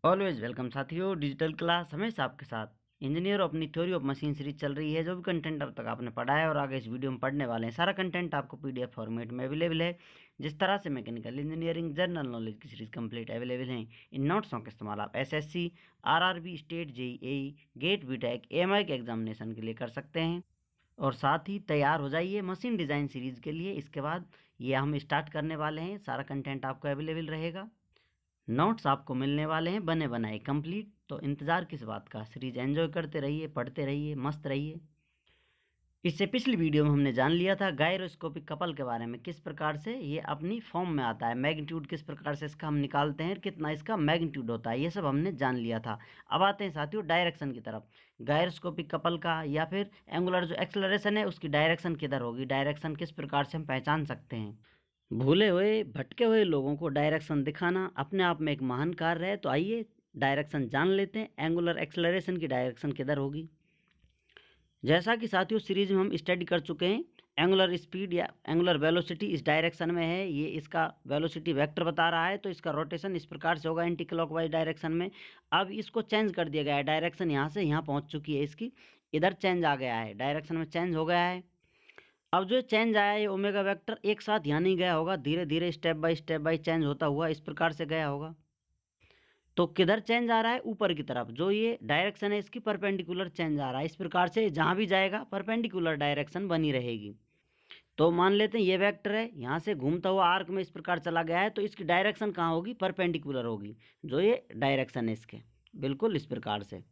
Always welcome साथियों, digital class हमेशा आपके साथ। इंजीनियर अपनी थ्योरी ऑफ मशीन सीरीज चल रही है। जो भी कंटेंट अब तक आपने पढ़ा है और आगे इस वीडियो में पढ़ने वाले हैं, सारा कंटेंट आपको पीडीएफ फॉर्मेट में अवेलेबल है। जिस तरह से मैकेनिकल इंजीनियरिंग जनरल नॉलेज की सीरीज कंप्लीट अवेलेबल है, इन नोट्सों का इस्तेमाल आप SSC, RRB, state, JEE, GATE, BTech, AMI के एग्जामिनेशन के लिए कर सकते हैं। और साथ ही तैयार हो जाइए मशीन डिज़ाइन सीरीज के लिए। इसके बाद ये हम स्टार्ट करने वाले हैं। सारा कंटेंट आपको अवेलेबल रहेगा, नोट्स आपको मिलने वाले हैं बने बनाए कंप्लीट। तो इंतज़ार किस बात का, सीरीज एंजॉय करते रहिए, पढ़ते रहिए, मस्त रहिए। इससे पिछली वीडियो में हमने जान लिया था गायरोस्कोपिक कपल के बारे में, किस प्रकार से ये अपनी फॉर्म में आता है, मैग्नीट्यूड किस प्रकार से इसका हम निकालते हैं, कितना इसका मैग्नीट्यूड होता है, ये सब हमने जान लिया था। अब आते हैं साथियों डायरेक्शन की तरफ। गायरोस्कोपिक कपल का या फिर एंगुलर जो एक्सेलरेशन है उसकी डायरेक्शन किधर होगी, डायरेक्शन किस प्रकार से हम पहचान सकते हैं। भूले हुए भटके हुए लोगों को डायरेक्शन दिखाना अपने आप में एक महान कार्य है। तो आइए डायरेक्शन जान लेते हैं, एंगुलर एक्सेलरेशन की डायरेक्शन किधर होगी। जैसा कि साथियों सीरीज में हम स्टडी कर चुके हैं, एंगुलर स्पीड या एंगुलर वेलोसिटी इस डायरेक्शन में है। ये इसका वेलोसिटी वेक्टर बता रहा है, तो इसका रोटेशन इस प्रकार से होगा एंटी क्लॉकवाइज डायरेक्शन में। अब इसको चेंज कर दिया गया है, डायरेक्शन यहाँ से यहाँ पहुँच चुकी है इसकी, इधर चेंज आ गया है, डायरेक्शन में चेंज हो गया है। अब जो चेंज आया है ये ओमेगा वेक्टर एक साथ यहाँ नहीं गया होगा, धीरे धीरे स्टेप बाय चेंज होता हुआ इस प्रकार से गया होगा। तो किधर चेंज आ रहा है, ऊपर की तरफ। जो ये डायरेक्शन है इसकी परपेंडिकुलर चेंज आ रहा है। इस प्रकार से जहाँ भी जाएगा परपेंडिकुलर डायरेक्शन बनी रहेगी। तो मान लेते हैं ये वेक्टर है, यहाँ से घूमता हुआ आर्क में इस प्रकार चला गया है, तो इसकी डायरेक्शन कहाँ होगी, परपेंडिकुलर होगी। जो ये डायरेक्शन है इसके बिल्कुल इस प्रकार से।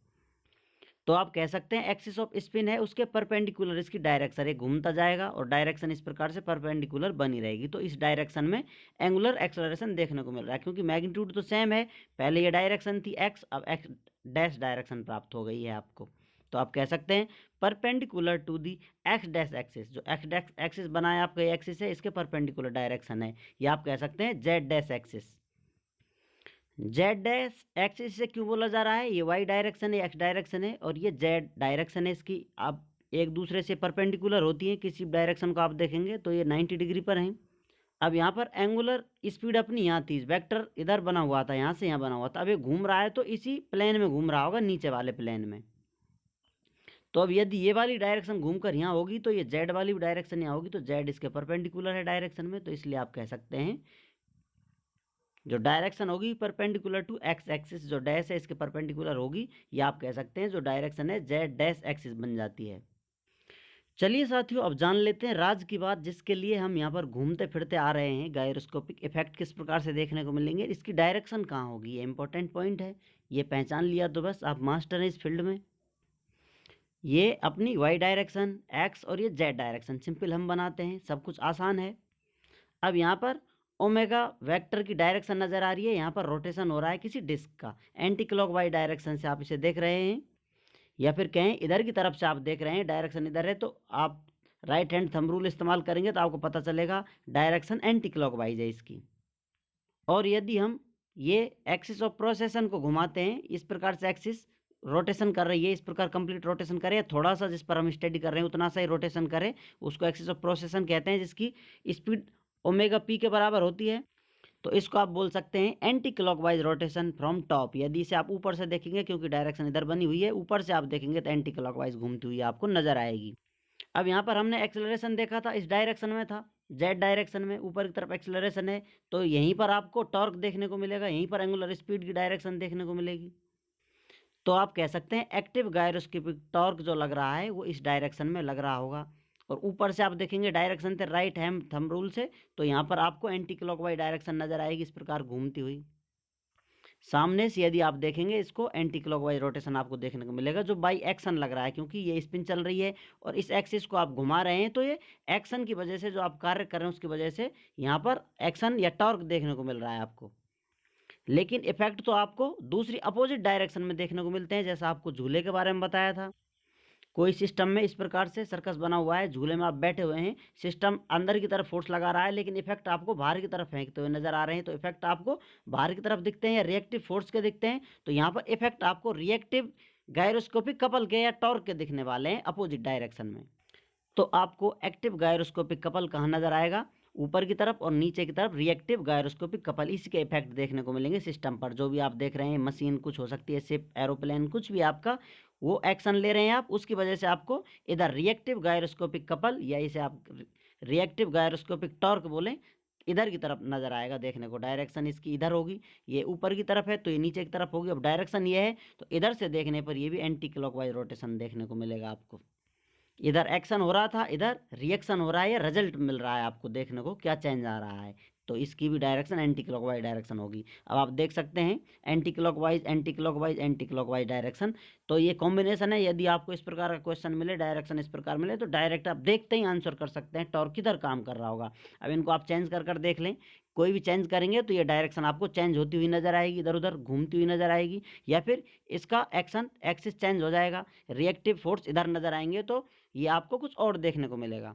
तो आप कह सकते हैं एक्सिस ऑफ स्पिन है उसके परपेंडिकुलर इसकी डायरेक्शन, एक घूमता जाएगा और डायरेक्शन इस प्रकार से परपेंडिकुलर बनी रहेगी। तो इस डायरेक्शन में एंगुलर एक्सेलरेशन देखने को मिल रहा है, क्योंकि मैग्नीट्यूड तो सेम है। पहले ये डायरेक्शन थी एक्स, अब एक्स डैश डायरेक्शन प्राप्त हो गई है आपको। तो आप कह सकते हैं perpendicular to the X dash axis. जो एक्स डैश एक्सिस बनाया आपका एक्सिस है, इसके परपेंडिकुलर डायरेक्शन है। या आप कह सकते हैं Z dash axis. Z dash axis से क्यों बोला जा रहा है, ये वाई डायरेक्शन है, एक्स डायरेक्शन है, और ये जेड डायरेक्शन है इसकी। आप एक दूसरे से परपेंडिकुलर होती है, किसी डायरेक्शन को आप देखेंगे तो ये 90 डिग्री पर हैं। अब यहाँ पर एंगुलर स्पीड अपनी यहाँ थी, वेक्टर इधर बना हुआ था, यहाँ से यहाँ बना हुआ था। अब ये घूम रहा है तो इसी प्लेन में घूम रहा होगा, नीचे वाले प्लेन में। तो अब यदि ये वाली डायरेक्शन घूमकर यहाँ होगी तो ये जेड वाली डायरेक्शन यहाँ होगी, तो जेड इसके परपेंडिकुलर है डायरेक्शन में। तो इसलिए आप कह सकते हैं जो डायरेक्शन होगी परपेंडिकुलर टू एक्स एक्सिस, जो डैश है इसके परपेंडिकुलर होगी, या आप कह सकते हैं जो डायरेक्शन है जेड डैश एक्सिस बन जाती है। चलिए साथियों अब जान लेते हैं राज की बात, जिसके लिए हम यहाँ पर घूमते फिरते आ रहे हैं। गायरोस्कोपिक इफेक्ट किस प्रकार से देखने को मिलेंगे, इसकी डायरेक्शन कहाँ होगी, ये इंपॉर्टेंट पॉइंट है। ये पहचान लिया तो बस आप मास्टर हैं इस फील्ड में। ये अपनी वाई डायरेक्शन, एक्स और ये जेड डायरेक्शन सिंपल हम बनाते हैं, सब कुछ आसान है। अब यहाँ पर ओमेगा वेक्टर की डायरेक्शन नज़र आ रही है, यहाँ पर रोटेशन हो रहा है किसी डिस्क का, एंटी क्लॉकवाइज डायरेक्शन से आप इसे देख रहे हैं, या फिर कहें इधर की तरफ से आप देख रहे हैं, डायरेक्शन इधर है। तो आप राइट हैंड थंब रूल इस्तेमाल करेंगे तो आपको पता चलेगा डायरेक्शन एंटी क्लॉकवाइज है इसकी। और यदि हम ये एक्सिस ऑफ प्रोसेशन को घुमाते हैं, इस प्रकार से एक्सिस रोटेशन कर रही है, इस प्रकार कंप्लीट रोटेशन करे, थोड़ा सा जिस पर हम स्टडी कर रहे हैं उतना सा ही रोटेशन करे, उसको एक्सिस ऑफ प्रोसेशन कहते हैं, जिसकी स्पीड ओमेगा पी के बराबर होती है। तो इसको आप बोल सकते हैं anti clockwise rotation from top. यदि इसे आप ऊपर से देखेंगे, क्योंकि डायरेक्शन इधर बनी हुई है, ऊपर से आप देखेंगे तो एंटी क्लॉकवाइज घूमती हुई आपको नजर आएगी। अब यहाँ पर हमने एक्सेलरेशन देखा था, इस डायरेक्शन में था, जेड डायरेक्शन में ऊपर की तरफ एक्सेलरेशन है। तो यहीं पर आपको टॉर्क देखने को मिलेगा, यहीं पर एंगुलर स्पीड की डायरेक्शन देखने को मिलेगी। तो आप कह सकते हैं एक्टिव गायरोस्कोपिक टॉर्क जो लग रहा है वो इस डायरेक्शन में लग रहा होगा। और ऊपर से आप देखेंगे डायरेक्शन थे राइट हैंड थंब रूल से, तो यहाँ पर आपको एंटी क्लॉकवाइज डायरेक्शन नजर आएगी इस प्रकार घूमती हुई। सामने से यदि आप देखेंगे इसको एंटी क्लॉकवाइज रोटेशन आपको देखने को मिलेगा, जो बाई एक्शन लग रहा है, क्योंकि ये स्पिन चल रही है और इस एक्सिस को आप घुमा रहे हैं। तो ये एक्शन की वजह से, जो आप कार्य कर रहे हैं उसकी वजह से यहाँ पर एक्शन या टॉर्क देखने को मिल रहा है आपको। लेकिन इफेक्ट तो आपको दूसरी अपोजिट डायरेक्शन में देखने को मिलते हैं, जैसा आपको झूले के बारे में बताया था। कोई सिस्टम में इस प्रकार से सर्कस बना हुआ है, झूले में आप बैठे हुए हैं, सिस्टम अंदर की तरफ फोर्स लगा रहा है, लेकिन इफेक्ट आपको बाहर की तरफ फेंकते हुए नजर आ रहे हैं। तो इफेक्ट आपको बाहर की तरफ दिखते हैं या रिएक्टिव फोर्स के दिखते हैं। तो यहाँ पर इफेक्ट आपको रिएक्टिव गायरोस्कोपिक कपल के या टॉर्क के दिखने वाले हैं अपोजिट डायरेक्शन में। तो आपको एक्टिव गायरोस्कोपिक कपल कहाँ नजर आएगा, ऊपर की तरफ और नीचे की तरफ रिएक्टिव गायरोस्कोपिक कपल, इसके इफेक्ट देखने को मिलेंगे सिस्टम पर। जो भी आप देख रहे हैं, मशीन कुछ हो सकती है, शिप, एरोप्लेन, कुछ भी आपका वो एक्शन ले रहे हैं आप, उसकी वजह से आपको इधर रिएक्टिव गायरोस्कोपिक कपल या इसे आप रिएक्टिव गायरोस्कोपिक टॉर्क बोलें, इधर की तरफ नजर आएगा देखने को। डायरेक्शन इसकी इधर होगी, ये ऊपर की तरफ है तो ये नीचे की तरफ होगी। अब डायरेक्शन ये है तो इधर से देखने पर ये भी एंटी क्लॉकवाइज रोटेशन देखने को मिलेगा आपको। इधर एक्शन हो रहा था, इधर रिएक्शन हो रहा है, या रिजल्ट मिल रहा है आपको देखने को, क्या चेंज आ रहा है। तो इसकी भी डायरेक्शन एंटी क्लॉकवाइज डायरेक्शन होगी। अब आप देख सकते हैं anti clockwise, anti clockwise, anti clockwise direction, तो ये कॉम्बिनेशन है। यदि आपको इस प्रकार का क्वेश्चन मिले, डायरेक्शन इस प्रकार मिले, तो डायरेक्ट आप देखते ही आंसर कर सकते हैं टॉर्क किधर काम कर रहा होगा। अब इनको आप चेंज कर कर देख लें, कोई भी चेंज करेंगे तो ये डायरेक्शन आपको चेंज होती हुई नजर आएगी, इधर उधर घूमती हुई नजर आएगी, या फिर इसका एक्शन एक्सिस चेंज हो जाएगा, रिएक्टिव फोर्स इधर नजर आएंगे, तो ये आपको कुछ और देखने को मिलेगा।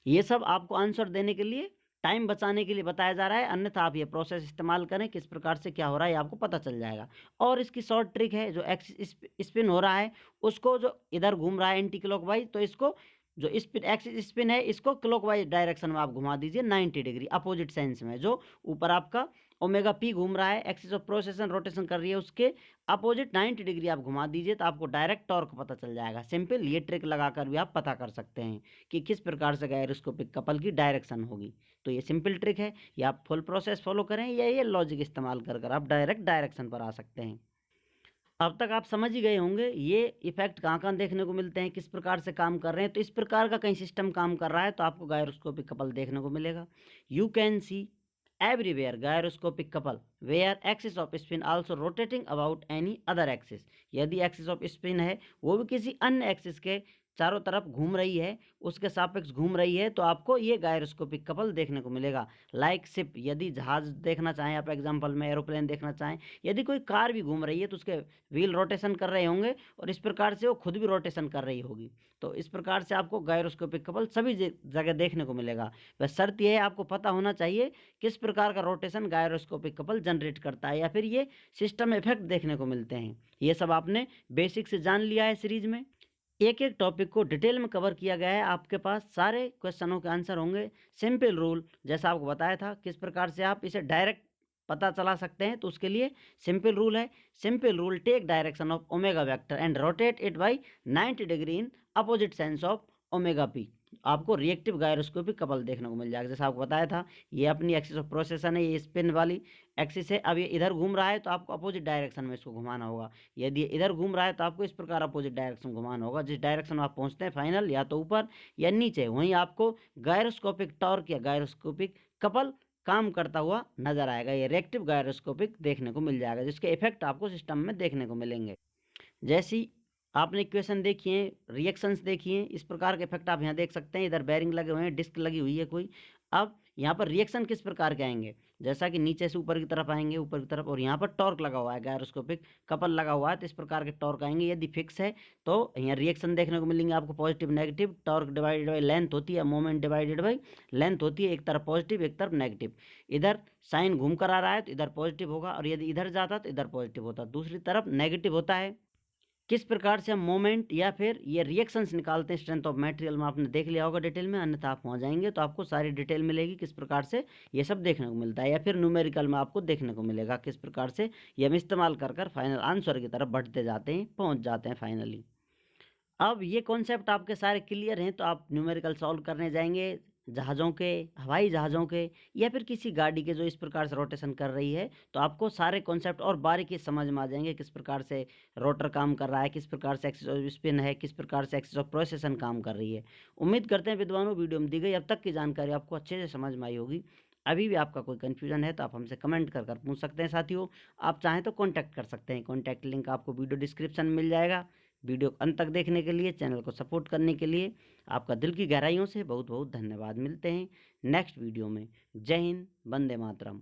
ये सब आपको आंसर देने के लिए, टाइम बचाने के लिए बताया जा रहा है, अन्यथा आप ये प्रोसेस इस्तेमाल करें, किस प्रकार से क्या हो रहा है ये आपको पता चल जाएगा। और इसकी शॉर्ट ट्रिक है, जो एक्सिस स्पिन हो रहा है उसको, जो इधर घूम रहा है एंटी क्लॉकवाइज, तो इसको जो स्पिन, एक्सिस स्पिन है, इसको क्लॉकवाइज डायरेक्शन में आप घुमा दीजिए 90 डिग्री अपोजिट सेंस में। जो ऊपर आपका ओमेगा पी घूम रहा है, एक्सिस ऑफ प्रोसेशन रोटेशन कर रही है, उसके अपोजिट 90 डिग्री आप घुमा दीजिए तो आपको डायरेक्ट टॉर्क पता चल जाएगा। सिंपल ये ट्रिक लगाकर भी आप पता कर सकते हैं कि किस प्रकार से गायरोस्कोपिक कपल की डायरेक्शन होगी। तो ये सिंपल ट्रिक है, ये आप फुल प्रोसेस फॉलो करें या ये लॉजिक इस्तेमाल कर कर आप डायरेक्ट डायरेक्शन पर आ सकते हैं। अब तक आप समझ ही गए होंगे ये इफेक्ट कहाँ कहाँ देखने को मिलते हैं, किस प्रकार से काम कर रहे हैं। तो इस प्रकार का कहीं सिस्टम काम कर रहा है तो आपको गायरोस्कोपिक कपल देखने को मिलेगा। You can see everywhere gyroscopic couple where axis of spin also rotating about any other axis। यदि एक्सिस ऑफ स्पिन है वो भी किसी अन्य एक्सिस के चारों तरफ घूम रही है, उसके सापेक्ष घूम रही है, तो आपको ये गायरोस्कोपिक कपल देखने को मिलेगा। लाइक शिप, यदि जहाज देखना चाहें आप एग्जांपल में, एरोप्लेन देखना चाहें, यदि कोई कार भी घूम रही है तो उसके व्हील रोटेशन कर रहे होंगे और इस प्रकार से वो खुद भी रोटेशन कर रही होगी। तो इस प्रकार से आपको गायरोस्कोपिक कपल सभी जगह देखने को मिलेगा। बस शर्त यह है, आपको पता होना चाहिए किस प्रकार का रोटेशन गायरोस्कोपिक कपल जनरेट करता है, या फिर ये सिस्टम इफेक्ट देखने को मिलते हैं। ये सब आपने बेसिक से जान लिया है सीरीज में। एक एक टॉपिक को डिटेल में कवर किया गया है, आपके पास सारे क्वेश्चनों के आंसर होंगे। सिंपल रूल जैसा आपको बताया था, किस प्रकार से आप इसे डायरेक्ट पता चला सकते हैं, तो उसके लिए सिंपल रूल है। Simple rule, take direction of omega vector and rotate it by 90 degree in opposite sense of omega P. आपको रिएक्टिव गायरोस्कोपिक कपल देखने को मिल जाएगा। जैसा आपको बताया था, ये अपनी एक्सिस ऑफ प्रोसेशन है, ये स्पिन वाली एक्सिस है। अब ये इधर घूम रहा है तो आपको अपोजिट डायरेक्शन में इसको घुमाना होगा। यदि ये इधर घूम रहा है तो आपको इस प्रकार अपोजिट डायरेक्शन घुमाना होगा। जिस डायरेक्शन में आप पहुंचते हैं फाइनल, या तो ऊपर या नीचे, वहीं आपको गायरोस्कोपिक टॉर्क या गायरोस्कोपिक कपल काम करता हुआ नजर आएगा। ये रिएक्टिव गायरोस्कोपिक देखने को मिल जाएगा, जिसके इफेक्ट आपको सिस्टम में देखने को मिलेंगे। जैसी आपने इक्वेशन देखी है, रिएक्शंस देखी हैं, इस प्रकार के इफेक्ट आप यहाँ देख सकते हैं। इधर बेरिंग लगे हुए हैं, डिस्क लगी हुई है कोई। अब यहाँ पर रिएक्शन किस प्रकार के आएंगे, जैसा कि नीचे से ऊपर की तरफ आएंगे, ऊपर की तरफ, और यहाँ पर टॉर्क लगा हुआ है, गायरोस्कोपिक कपल लगा हुआ है, तो इस प्रकार के टॉर्क आएंगे। यदि फिक्स है तो यहाँ रिएक्शन देखने को मिलेंगे आपको positive negative. Torque divided by length होती है, मोमेंट डिवाइडेड बाई लेंथ होती है, एक तरफ पॉजिटिव एक तरफ नेगेटिव। इधर साइन घूम कर आ रहा है तो इधर पॉजिटिव होगा, और यदि इधर जाता तो इधर पॉजिटिव होता, दूसरी तरफ नेगेटिव होता है। किस प्रकार से हम मोमेंट या फिर ये रिएक्शंस निकालते हैं स्ट्रेंथ ऑफ मटेरियल में, आपने देख लिया होगा डिटेल में, अन्यथा आप वहाँ जाएंगे तो आपको सारी डिटेल मिलेगी किस प्रकार से ये सब देखने को मिलता है। या फिर न्यूमेरिकल में आपको देखने को मिलेगा किस प्रकार से ये हम इस्तेमाल कर कर फाइनल आंसर की तरफ बढ़ते जाते हैं, पहुँच जाते हैं फाइनली। अब ये कॉन्सेप्ट आपके सारे क्लियर हैं तो आप न्यूमेरिकल सॉल्व करने जाएंगे जहाज़ों के, हवाई जहाज़ों के, या फिर किसी गाड़ी के जो इस प्रकार से रोटेशन कर रही है, तो आपको सारे कॉन्सेप्ट और बारीकी समझ में आ जाएंगे। किस प्रकार से रोटर काम कर रहा है, किस प्रकार से एक्सिस ऑफ स्पिन है, किस प्रकार से एक्सिस ऑफ प्रोसेशन काम कर रही है। उम्मीद करते हैं विद्वानों वीडियो में दी गई अब तक की जानकारी आपको अच्छे से समझ में आई होगी। अभी भी आपका कोई कन्फ्यूजन है तो आप हमसे कमेंट कर कर पूछ सकते हैं। साथियों, आप चाहें तो कॉन्टैक्ट कर सकते हैं, कॉन्टैक्ट लिंक आपको वीडियो डिस्क्रिप्शन में मिल जाएगा। वीडियो अंत तक देखने के लिए, चैनल को सपोर्ट करने के लिए आपका दिल की गहराइयों से बहुत बहुत धन्यवाद। मिलते हैं नेक्स्ट वीडियो में। जय हिंद, वंदे मातरम।